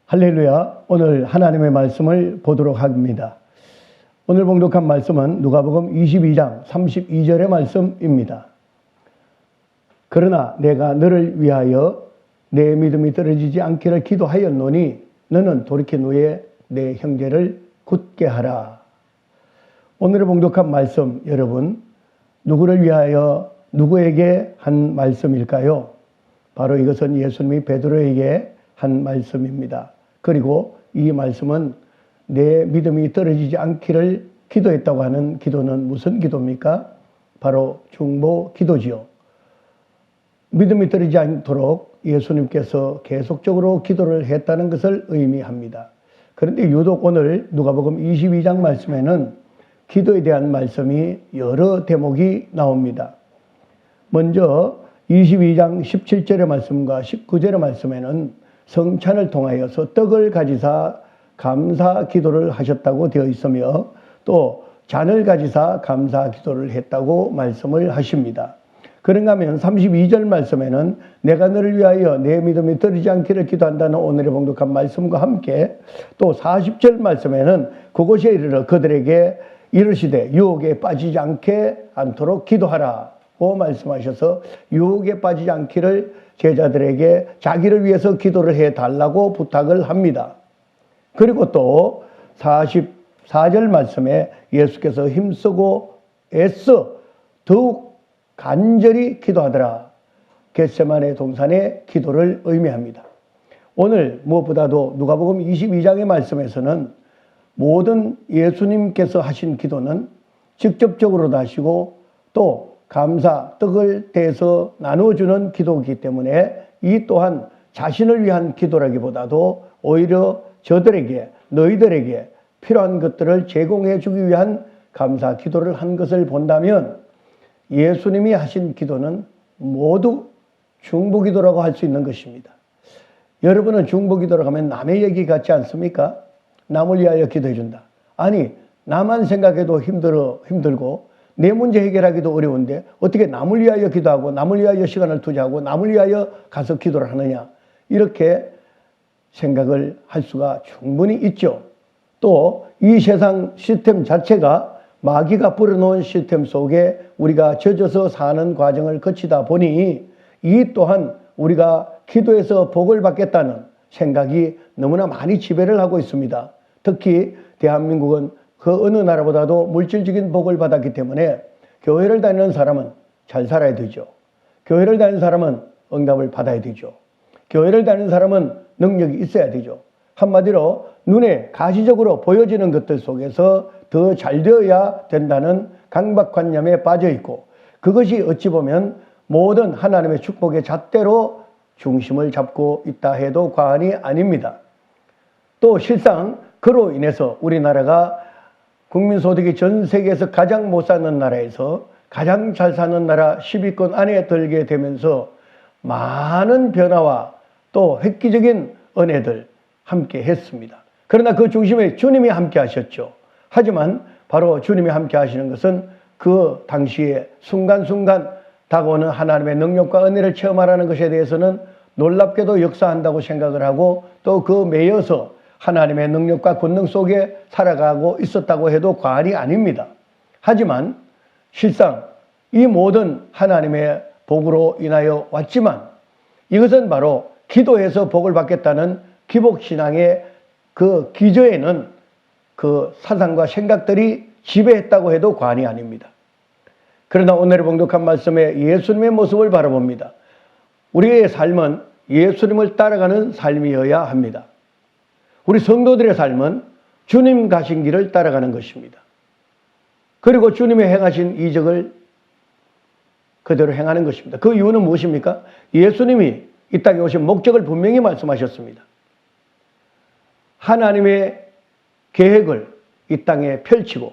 할렐루야. 오늘 하나님의 말씀을 보도록 합니다. 오늘 봉독한 말씀은 누가복음 22장 32절의 말씀입니다. 그러나 내가 너를 위하여 내 믿음이 떨어지지 않기를 기도하였노니 너는 돌이킨 후에 내 형제를 굳게 하라. 오늘의 봉독한 말씀, 여러분 누구를 위하여 누구에게 한 말씀일까요? 바로 이것은 예수님이 베드로에게 한 말씀입니다. 그리고 이 말씀은 내 믿음이 떨어지지 않기를 기도했다고 하는 기도는 무슨 기도입니까? 바로 중보 기도지요. 믿음이 떨어지지 않도록 예수님께서 계속적으로 기도를 했다는 것을 의미합니다. 그런데 유독 오늘 누가복음 22장 말씀에는 기도에 대한 말씀이 여러 대목이 나옵니다. 먼저 22장 17절의 말씀과 19절의 말씀에는 성찬을 통하여서 떡을 가지사 감사 기도를 하셨다고 되어 있으며 또 잔을 가지사 감사 기도를 했다고 말씀을 하십니다. 그런가 하면 32절 말씀에는 내가 너를 위하여 내 믿음이 떨어지지 않기를 기도한다는 오늘의 봉독한 말씀과 함께 또 40절 말씀에는 그곳에 이르러 그들에게 이르시되 유혹에 빠지지 않도록 기도하라고 말씀하셔서 유혹에 빠지지 않기를 제자들에게 자기를 위해서 기도를 해달라고 부탁을 합니다. 그리고 또 44절 말씀에 예수께서 힘쓰고 애써 더욱 간절히 기도하더라. 겟세마네 동산의 기도를 의미합니다. 오늘 무엇보다도 누가복음 22장의 말씀에서는 모든 예수님께서 하신 기도는 직접적으로도 하시고 또 감사, 떡을 떼서 나눠주는 기도이기 때문에 이 또한 자신을 위한 기도라기보다도 오히려 저들에게, 너희들에게 필요한 것들을 제공해 주기 위한 감사 기도를 한 것을 본다면 예수님이 하신 기도는 모두 중보 기도라고 할 수 있는 것입니다. 여러분은 중보 기도라고 하면 남의 얘기 같지 않습니까? 남을 위하여 기도해 준다. 아니, 나만 생각해도 힘들고 내 문제 해결하기도 어려운데 어떻게 남을 위하여 기도하고 남을 위하여 시간을 투자하고 남을 위하여 가서 기도를 하느냐, 이렇게 생각을 할 수가 충분히 있죠. 또 이 세상 시스템 자체가 마귀가 뿌려놓은 시스템 속에 우리가 젖어서 사는 과정을 거치다 보니 이 또한 우리가 기도해서 복을 받겠다는 생각이 너무나 많이 지배를 하고 있습니다. 특히 대한민국은 그 어느 나라보다도 물질적인 복을 받았기 때문에 교회를 다니는 사람은 잘 살아야 되죠. 교회를 다니는 사람은 응답을 받아야 되죠. 교회를 다니는 사람은 능력이 있어야 되죠. 한마디로 눈에 가시적으로 보여지는 것들 속에서 더 잘 되어야 된다는 강박관념에 빠져 있고, 그것이 어찌 보면 모든 하나님의 축복의 잣대로 중심을 잡고 있다 해도 과언이 아닙니다. 또 실상 그로 인해서 우리나라가 국민소득이 전 세계에서 가장 못 사는 나라에서 가장 잘 사는 나라 10위권 안에 들게 되면서 많은 변화와 또 획기적인 은혜들 함께 했습니다. 그러나 그 중심에 주님이 함께 하셨죠. 하지만 바로 주님이 함께 하시는 것은 그 당시에 순간순간 다가오는 하나님의 능력과 은혜를 체험하라는 것에 대해서는 놀랍게도 역사한다고 생각을 하고 또 그 매여서 하나님의 능력과 권능 속에 살아가고 있었다고 해도 과언이 아닙니다. 하지만 실상 이 모든 하나님의 복으로 인하여 왔지만 이것은 바로 기도해서 복을 받겠다는 기복신앙의 그 기저에는 그 사상과 생각들이 지배했다고 해도 과언이 아닙니다. 그러나 오늘의 봉독한 말씀에 예수님의 모습을 바라봅니다. 우리의 삶은 예수님을 따라가는 삶이어야 합니다. 우리 성도들의 삶은 주님 가신 길을 따라가는 것입니다. 그리고 주님이 행하신 이적을 그대로 행하는 것입니다. 그 이유는 무엇입니까? 예수님이 이 땅에 오신 목적을 분명히 말씀하셨습니다. 하나님의 계획을 이 땅에 펼치고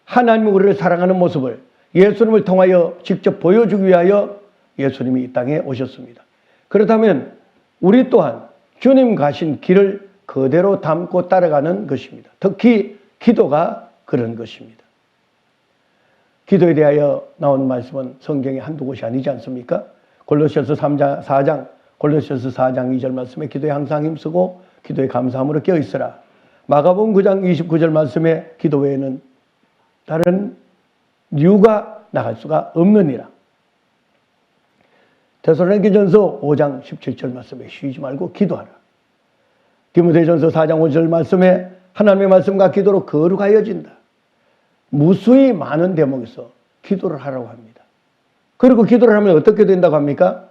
하나님이 우리를 사랑하는 모습을 예수님을 통하여 직접 보여주기 위하여 예수님이 이 땅에 오셨습니다. 그렇다면 우리 또한 주님 가신 길을 그대로 담고 따라가는 것입니다. 특히 기도가 그런 것입니다. 기도에 대하여 나온 말씀은 성경에 한두 곳이 아니지 않습니까? 골로새서 4장 2절 말씀에 기도에 항상 힘쓰고 기도에 감사함으로 깨어있으라. 마가복음 9장 29절 말씀에 기도 외에는 다른 이유가 나갈 수가 없느니라. 데살로니가전서 5장 17절 말씀에 쉬지 말고 기도하라. 디모데전서 4장 5절 말씀에 하나님의 말씀과 기도로 거룩하여진다. 무수히 많은 대목에서 기도를 하라고 합니다. 그리고 기도를 하면 어떻게 된다고 합니까?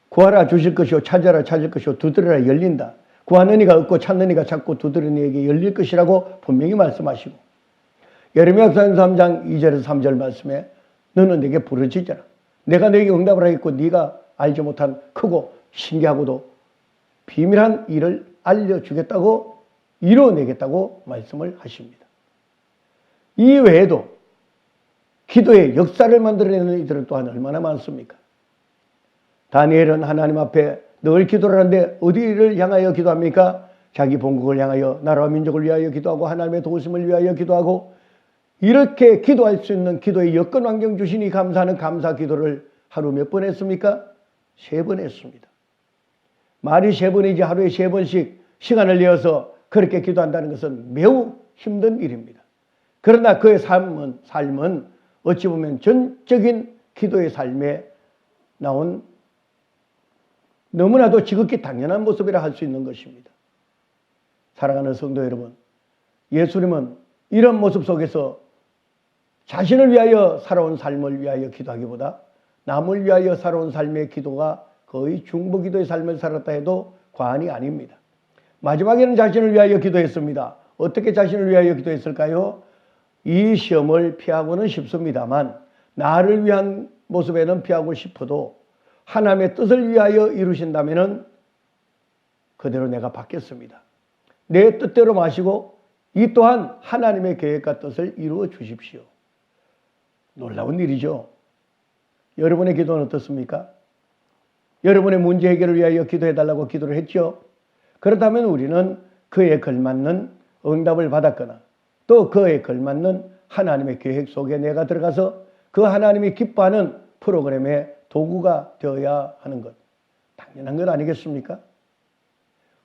구하라 주실 것이요, 찾아라 찾을 것이요, 두드려라 열린다. 구하는 이가 얻고 찾는 이가 찾고 두드리는 이에게 열릴 것이라고 분명히 말씀하시고, 예레미야 3장 2절에서 3절 말씀에 너는 내게 부르짖어라. 내가 너에게 응답을 하겠고 네가 알지 못한 크고 신기하고도 비밀한 일을 알려주겠다고, 이루어내겠다고 말씀을 하십니다. 이 외에도 기도의 역사를 만들어내는 이들은 또한 얼마나 많습니까? 다니엘은 하나님 앞에 늘 기도를 하는데 어디를 향하여 기도합니까? 자기 본국을 향하여, 나라와 민족을 위하여 기도하고 하나님의 도우심을 위하여 기도하고, 이렇게 기도할 수 있는 기도의 여건 환경 주시니 감사하는 감사 기도를 하루 몇 번 했습니까? 3번 했습니다. 말이 3번이지 하루에 3번씩 시간을 내어서 그렇게 기도한다는 것은 매우 힘든 일입니다. 그러나 그의 삶은 어찌 보면 전적인 기도의 삶에 나온 너무나도 지극히 당연한 모습이라 할 수 있는 것입니다. 사랑하는 성도 여러분, 예수님은 이런 모습 속에서 자신을 위하여 살아온 삶을 위하여 기도하기보다 남을 위하여 살아온 삶의 기도가 거의 중보기도의 삶을 살았다 해도 과언이 아닙니다. 마지막에는 자신을 위하여 기도했습니다. 어떻게 자신을 위하여 기도했을까요? 이 시험을 피하고는 싶습니다만 나를 위한 모습에는 피하고 싶어도 하나님의 뜻을 위하여 이루신다면 그대로 내가 받겠습니다. 내 뜻대로 마시고 이 또한 하나님의 계획과 뜻을 이루어 주십시오. 놀라운 일이죠. 여러분의 기도는 어떻습니까? 여러분의 문제 해결을 위하여 기도해달라고 기도를 했죠. 그렇다면 우리는 그에 걸맞는 응답을 받았거나 또 그에 걸맞는 하나님의 계획 속에 내가 들어가서 그 하나님이 기뻐하는 프로그램의 도구가 되어야 하는 것, 당연한 것 아니겠습니까?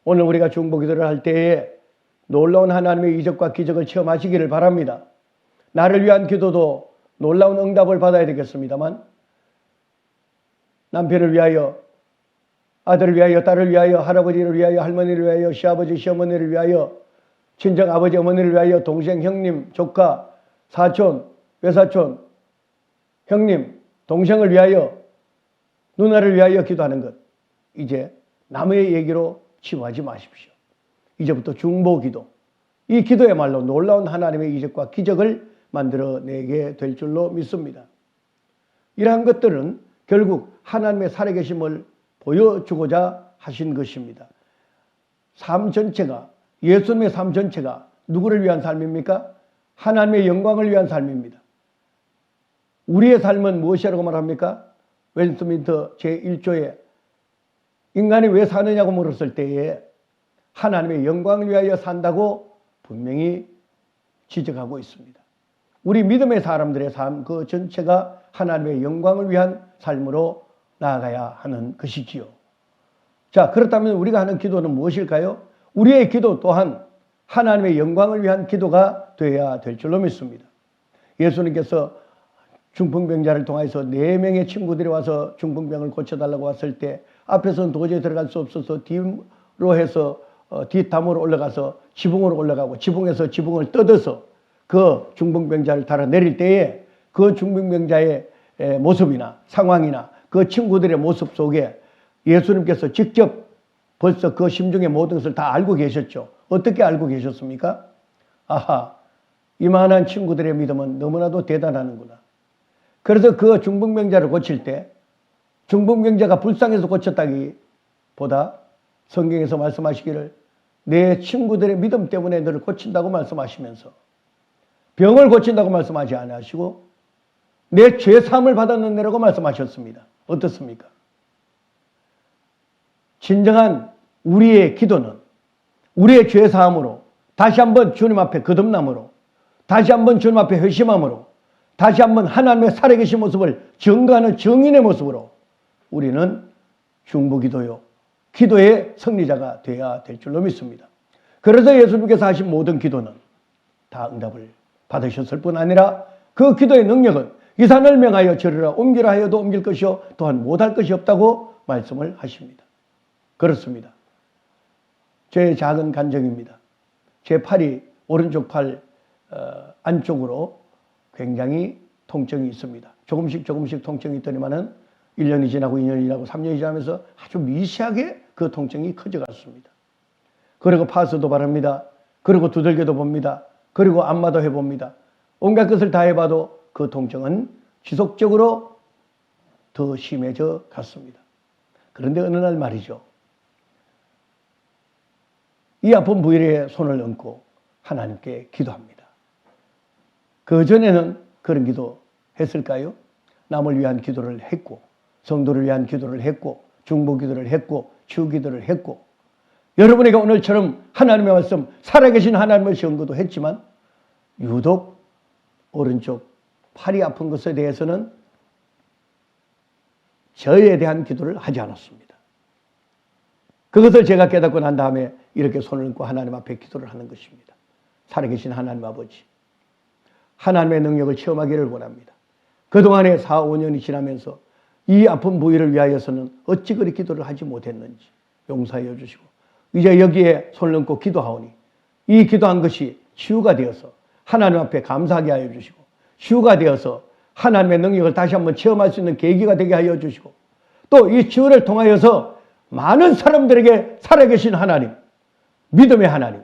오늘 우리가 중보기도를 할 때에 놀라운 하나님의 이적과 기적을 체험하시기를 바랍니다. 나를 위한 기도도 놀라운 응답을 받아야 되겠습니다만, 남편을 위하여, 아들을 위하여, 딸을 위하여, 할아버지를 위하여, 할머니를 위하여, 시아버지, 시어머니를 위하여, 친정 아버지, 어머니를 위하여, 동생, 형님, 조카, 사촌, 외사촌, 형님, 동생을 위하여, 누나를 위하여 기도하는 것, 이제 남의 얘기로 치부하지 마십시오. 이제부터 중보기도, 이 기도야말로 놀라운 하나님의 이적과 기적을 만들어내게 될 줄로 믿습니다. 이러한 것들은 결국 하나님의 살아계심을 보여주고자 하신 것입니다. 삶 전체가, 예수님의 삶 전체가 누구를 위한 삶입니까? 하나님의 영광을 위한 삶입니다. 우리의 삶은 무엇이라고 말합니까? 웨스트민스터 제1조에 인간이 왜 사느냐고 물었을 때에 하나님의 영광을 위하여 산다고 분명히 지적하고 있습니다. 우리 믿음의 사람들의 삶 그 전체가 하나님의 영광을 위한 삶으로 나아가야 하는 것이지요. 자, 그렇다면 우리가 하는 기도는 무엇일까요? 우리의 기도 또한 하나님의 영광을 위한 기도가 되어야 될 줄로 믿습니다. 예수님께서 중풍병자를 통해서 4명의 친구들이 와서 중풍병을 고쳐달라고 왔을 때 앞에서는 도저히 들어갈 수 없어서 뒤로 해서 뒷담으로 올라가서 지붕으로 올라가고 지붕에서 지붕을 뜯어서 그 중풍병자를 달아내릴 때에 그 중풍병자의 모습이나 상황이나 그 친구들의 모습 속에 예수님께서 직접 벌써 그 심중의 모든 것을 다 알고 계셨죠. 어떻게 알고 계셨습니까? 아하, 이만한 친구들의 믿음은 너무나도 대단하는구나. 그래서 그 중풍병자를 고칠 때 중풍병자가 불쌍해서 고쳤다기보다 성경에서 말씀하시기를 내 친구들의 믿음 때문에 너를 고친다고 말씀하시면서 병을 고친다고 말씀하지 않으시고 내 죄사함을 받았는 내라고 말씀하셨습니다. 어떻습니까? 진정한 우리의 기도는 우리의 죄사함으로 다시 한번 주님 앞에 거듭남으로 다시 한번 주님 앞에 회심함으로 다시 한번 하나님의 살아계신 모습을 증거하는 증인의 모습으로 우리는 중보기도요 기도의 승리자가 되어야 될 줄로 믿습니다. 그래서 예수님께서 하신 모든 기도는 다 응답을 받으셨을 뿐 아니라 그 기도의 능력은 이 산을 명하여 저리라 옮기라 하여도 옮길 것이요 또한 못할 것이 없다고 말씀을 하십니다. 그렇습니다. 제 작은 간증입니다. 제 팔이 오른쪽 팔 안쪽으로 굉장히 통증이 있습니다. 조금씩 통증이 있더니만은 1년이 지나고 2년이 지나고 3년이 지나면서 아주 미세하게 그 통증이 커져갔습니다. 그리고 파스도 바릅니다. 그리고 두들겨도 봅니다. 그리고 안마도 해봅니다. 온갖 것을 다 해봐도 그 통증은 지속적으로 더 심해져 갔습니다. 그런데 어느 날 말이죠. 이 아픈 부위에 손을 얹고 하나님께 기도합니다. 그 전에는 그런 기도 했을까요? 남을 위한 기도를 했고 성도를 위한 기도를 했고 중보 기도를 했고 치유 기도를 했고 여러분에게 오늘처럼 하나님의 말씀 살아계신 하나님을 시험도 했지만 유독 오른쪽 팔이 아픈 것에 대해서는 저에 대한 기도를 하지 않았습니다. 그것을 제가 깨닫고 난 다음에 이렇게 손을 얹고 하나님 앞에 기도를 하는 것입니다. 살아계신 하나님 아버지, 하나님의 능력을 체험하기를 원합니다. 그동안에 4, 5년이 지나면서 이 아픈 부위를 위하여서는 어찌 그리 기도를 하지 못했는지 용서하여 주시고 이제 여기에 손을 얹고 기도하오니 이 기도한 것이 치유가 되어서 하나님 앞에 감사하게 하여 주시고 치유가 되어서 하나님의 능력을 다시 한번 체험할 수 있는 계기가 되게 하여 주시고 또 이 치유를 통하여서 많은 사람들에게 살아계신 하나님, 믿음의 하나님,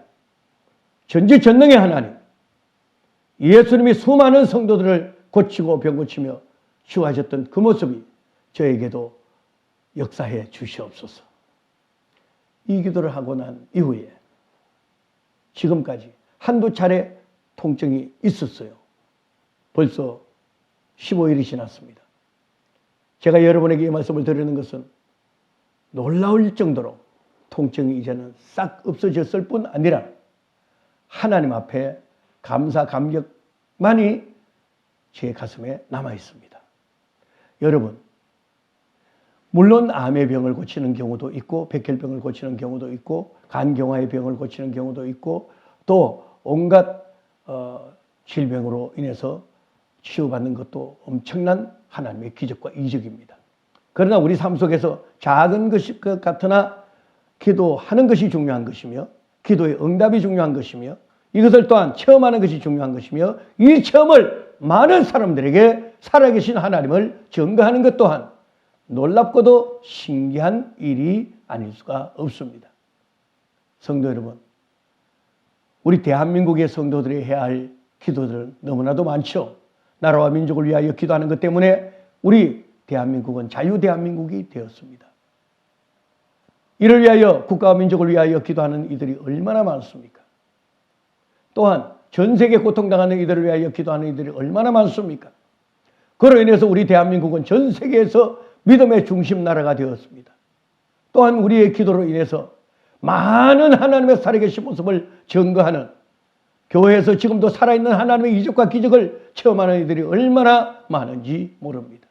전지전능의 하나님, 예수님이 수많은 성도들을 고치고 병고치며 치유하셨던 그 모습이 저에게도 역사해 주시옵소서. 이 기도를 하고 난 이후에 지금까지 한두 차례 통증이 있었어요. 벌써 15일이 지났습니다. 제가 여러분에게 이 말씀을 드리는 것은 놀라울 정도로 통증이 이제는 싹 없어졌을 뿐 아니라 하나님 앞에 감사 감격만이 제 가슴에 남아 있습니다. 여러분, 물론 암의 병을 고치는 경우도 있고 백혈병을 고치는 경우도 있고 간경화의 병을 고치는 경우도 있고 또 온갖 질병으로 인해서 치유받는 것도 엄청난 하나님의 기적과 이적입니다. 그러나 우리 삶 속에서 작은 것이 같으나 기도하는 것이 중요한 것이며 기도의 응답이 중요한 것이며 이것을 또한 체험하는 것이 중요한 것이며 이 체험을 많은 사람들에게 살아계신 하나님을 증거하는 것 또한 놀랍고도 신기한 일이 아닐 수가 없습니다. 성도 여러분, 우리 대한민국의 성도들이 해야 할 기도들은 너무나도 많죠. 나라와 민족을 위하여 기도하는 것 때문에 우리 대한민국은 자유 대한민국이 되었습니다. 이를 위하여 국가와 민족을 위하여 기도하는 이들이 얼마나 많습니까? 또한 전 세계 고통당하는 이들을 위하여 기도하는 이들이 얼마나 많습니까? 그로 인해서 우리 대한민국은 전 세계에서 믿음의 중심 나라가 되었습니다. 또한 우리의 기도로 인해서 많은 하나님의 살아계신 모습을 증거하는 교회에서 지금도 살아있는 하나님의 이적과 기적을 체험하는 이들이 얼마나 많은지 모릅니다.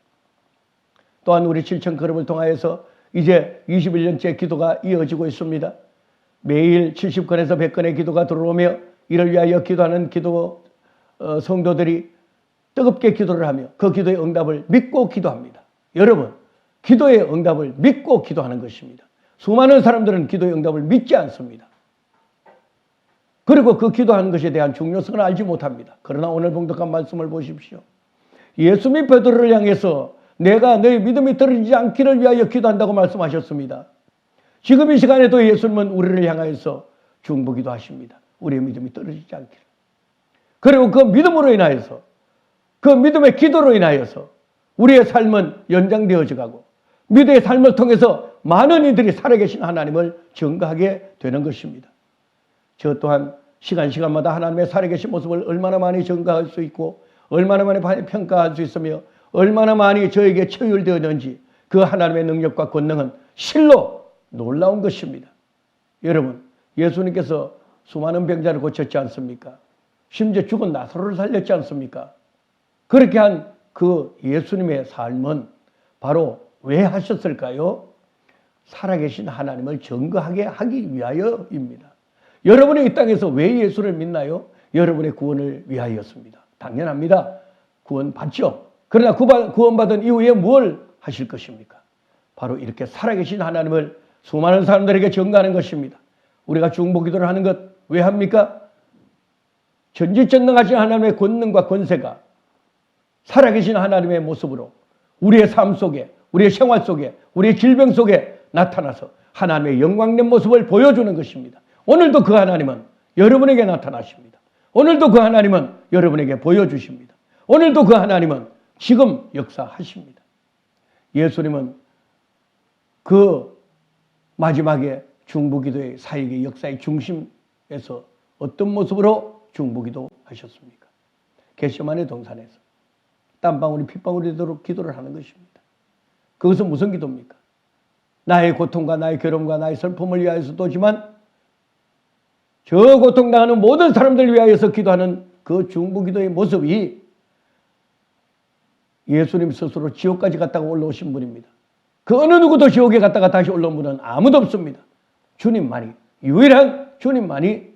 또한 우리 7천 그룹을 통하여서 이제 21년째 기도가 이어지고 있습니다. 매일 70건에서 100건의 기도가 들어오며 이를 위하여 기도하는 기도 성도들이 뜨겁게 기도를 하며 그 기도의 응답을 믿고 기도합니다. 여러분, 기도의 응답을 믿고 기도하는 것입니다. 수많은 사람들은 기도의 응답을 믿지 않습니다. 그리고 그 기도하는 것에 대한 중요성을 알지 못합니다. 그러나 오늘 봉독한 말씀을 보십시오. 예수님이 베드로를 향해서 내가 너희 믿음이 떨어지지 않기를 위하여 기도한다고 말씀하셨습니다. 지금 이 시간에도 예수님은 우리를 향하여서 중보기도 하십니다. 우리의 믿음이 떨어지지 않기를. 그리고 그 믿음으로 인하여서 그 믿음의 기도로 인하여서 우리의 삶은 연장되어져 가고 믿음의 삶을 통해서 많은 이들이 살아계신 하나님을 증거하게 되는 것입니다. 저 또한 시간마다 하나님의 살아계신 모습을 얼마나 많이 증거할 수 있고 얼마나 많이 평가할 수 있으며 얼마나 많이 저에게 체휼되었는지 그 하나님의 능력과 권능은 실로 놀라운 것입니다. 여러분, 예수님께서 수많은 병자를 고쳤지 않습니까? 심지어 죽은 나사로를 살렸지 않습니까? 그렇게 한 그 예수님의 삶은 바로 왜 하셨을까요? 살아계신 하나님을 증거하게 하기 위하여입니다. 여러분이 이 땅에서 왜 예수를 믿나요? 여러분의 구원을 위하여였습니다. 당연합니다. 구원 받죠. 그러나 구원받은 이후에 뭘 하실 것입니까? 바로 이렇게 살아계신 하나님을 수많은 사람들에게 증거하는 것입니다. 우리가 중보기도를 하는 것 왜 합니까? 전지전능하신 하나님의 권능과 권세가 살아계신 하나님의 모습으로 우리의 삶 속에, 우리의 생활 속에, 우리의 질병 속에 나타나서 하나님의 영광된 모습을 보여주는 것입니다. 오늘도 그 하나님은 여러분에게 나타나십니다. 오늘도 그 하나님은 여러분에게 보여주십니다. 오늘도 그 하나님은 지금 역사하십니다. 예수님은 그 마지막에 중보기도의 사역의 역사의 중심에서 어떤 모습으로 중보기도 하셨습니까? 겟세마네 동산에서 땀방울이 핏방울이 되도록 기도를 하는 것입니다. 그것은 무슨 기도입니까? 나의 고통과 나의 괴로움과 나의 슬픔을 위하여서도지만 저 고통당하는 모든 사람들을 위하여서 기도하는 그 중보기도의 모습이 예수님 스스로 지옥까지 갔다가 올라오신 분입니다. 그 어느 누구도 지옥에 갔다가 다시 올라온 분은 아무도 없습니다. 주님만이, 유일한 주님만이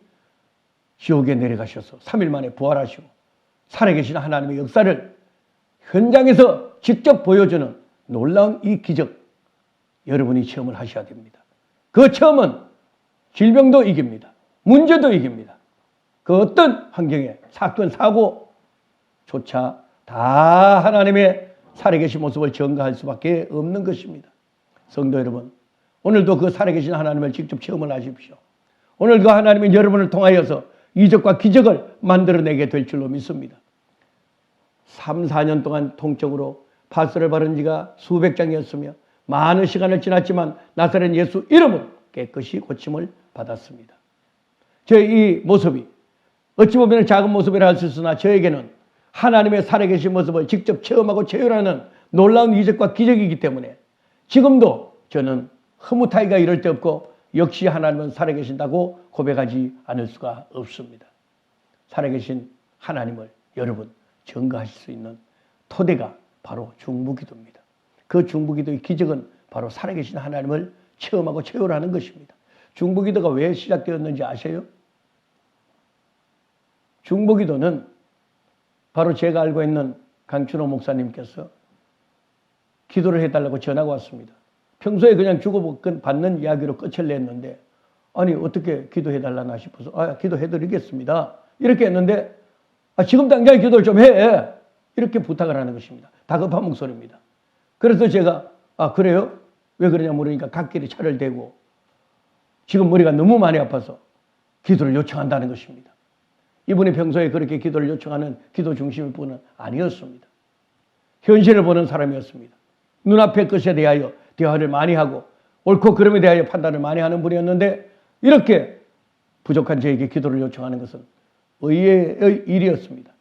지옥에 내려가셔서 3일 만에 부활하시고 살아계신 하나님의 역사를 현장에서 직접 보여주는 놀라운 이 기적, 여러분이 체험을 하셔야 됩니다. 그 체험은 질병도 이깁니다. 문제도 이깁니다. 그 어떤 환경에 사건, 사고조차 다 하나님의 살아계신 모습을 증거할 수밖에 없는 것입니다. 성도 여러분, 오늘도 그 살아계신 하나님을 직접 체험을 하십시오. 오늘 그 하나님은 여러분을 통하여서 이적과 기적을 만들어내게 될 줄로 믿습니다. 3, 4년 동안 통증으로 파스를 바른 지가 수백 장이었으며 많은 시간을 지났지만 나사렛 예수 이름으로 깨끗이 고침을 받았습니다. 저의 이 모습이 어찌 보면 작은 모습이라 할 수 있으나 저에게는 하나님의 살아계신 모습을 직접 체험하고 체휼하는 놀라운 이적과 기적이기 때문에 지금도 저는 흐뭇하기가 이럴 데 없고 역시 하나님은 살아계신다고 고백하지 않을 수가 없습니다. 살아계신 하나님을 여러분 증거하실 수 있는 토대가 바로 중보기도입니다. 그 중보기도의 기적은 바로 살아계신 하나님을 체험하고 체휼하는 것입니다. 중보기도가 왜 시작되었는지 아세요? 중보기도는 바로 제가 알고 있는 강춘호 목사님께서 기도를 해달라고 전화가 왔습니다. 평소에 그냥 주고받는 이야기로 끝을 냈는데 아니 어떻게 기도해달라나 싶어서 기도해드리겠습니다. 이렇게 했는데 지금 당장 기도를 좀 해. 이렇게 부탁을 하는 것입니다. 다급한 목소리입니다. 그래서 제가 그래요? 왜 그러냐 물으니까 갓길에 차를 대고 지금 머리가 너무 많이 아파서 기도를 요청한다는 것입니다. 이분이 평소에 그렇게 기도를 요청하는 기도 중심의 분은 아니었습니다. 현실을 보는 사람이었습니다. 눈앞의 것에 대하여 대화를 많이 하고 옳고 그름에 대하여 판단을 많이 하는 분이었는데 이렇게 부족한 저에게 기도를 요청하는 것은 의외의 일이었습니다.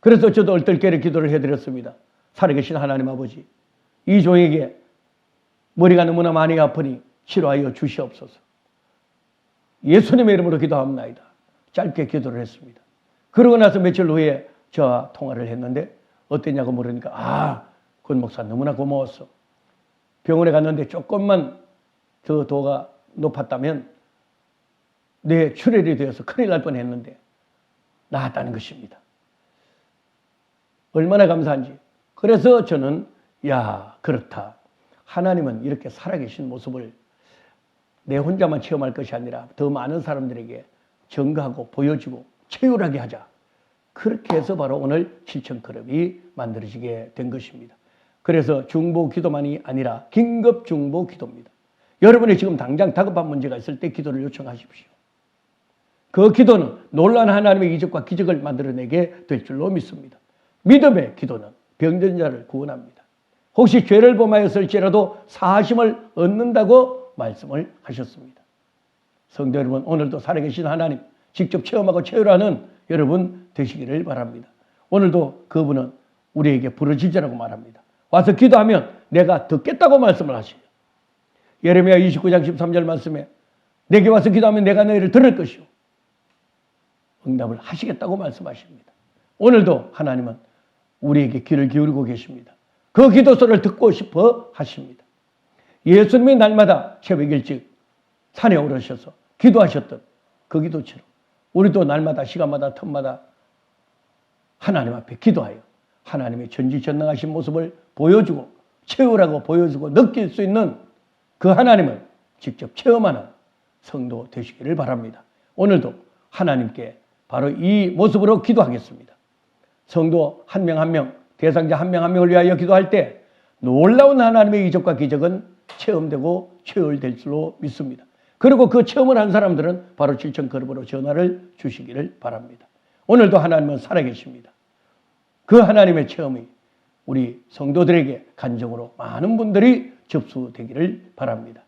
그래서 저도 얼떨결에 기도를 해드렸습니다. 살아계신 하나님 아버지, 이 종에게 머리가 너무나 많이 아프니 치료하여 주시옵소서. 예수님의 이름으로 기도합나이다. 짧게 기도를 했습니다. 그러고 나서 며칠 후에 저와 통화를 했는데 어땠냐고 물으니까 권 목사 너무나 고마웠어. 병원에 갔는데 조금만 저 도가 높았다면 내 출혈이 되어서 큰일 날 뻔했는데 나았다는 것입니다. 얼마나 감사한지. 그래서 저는 그렇다. 하나님은 이렇게 살아계신 모습을 내 혼자만 체험할 것이 아니라 더 많은 사람들에게 증거하고 보여주고 체휼하게 하자. 그렇게 해서 바로 오늘 7,000클럽이 만들어지게 된 것입니다. 그래서 중보 기도만이 아니라 긴급 중보 기도입니다. 여러분이 지금 당장 다급한 문제가 있을 때 기도를 요청하십시오. 그 기도는 놀라운 하나님의 이적과 기적을 만들어내게 될 줄로 믿습니다. 믿음의 기도는 병든 자를 구원합니다. 혹시 죄를 범하였을지라도 사하심을 얻는다고 말씀을 하셨습니다. 성도 여러분, 오늘도 살아계신 하나님 직접 체험하고 체휼하는 여러분 되시기를 바랍니다. 오늘도 그분은 우리에게 부르짖으라고 말합니다. 와서 기도하면 내가 듣겠다고 말씀을 하시죠. 예레미야 29장 13절 말씀에 내게 와서 기도하면 내가 너희를 들을 것이요 응답을 하시겠다고 말씀하십니다. 오늘도 하나님은 우리에게 귀를 기울이고 계십니다. 그 기도 소리를 듣고 싶어 하십니다. 예수님이 날마다 새벽 일찍 산에 오르셔서 기도하셨던 그 기도처럼 우리도 날마다 시간마다 틈마다 하나님 앞에 기도하여 하나님의 전지전능하신 모습을 보여주고 채우라고 보여주고 느낄 수 있는 그 하나님을 직접 체험하는 성도 되시기를 바랍니다. 오늘도 하나님께 바로 이 모습으로 기도하겠습니다. 성도 한 명 한 명, 대상자 한 명 한 명을 위하여 기도할 때 놀라운 하나님의 이적과 기적은 체험되고 체열될 줄로 믿습니다. 그리고 그 체험을 한 사람들은 바로 질청그룹으로 전화를 주시기를 바랍니다. 오늘도 하나님은 살아계십니다. 그 하나님의 체험이 우리 성도들에게 간증으로 많은 분들이 접수되기를 바랍니다.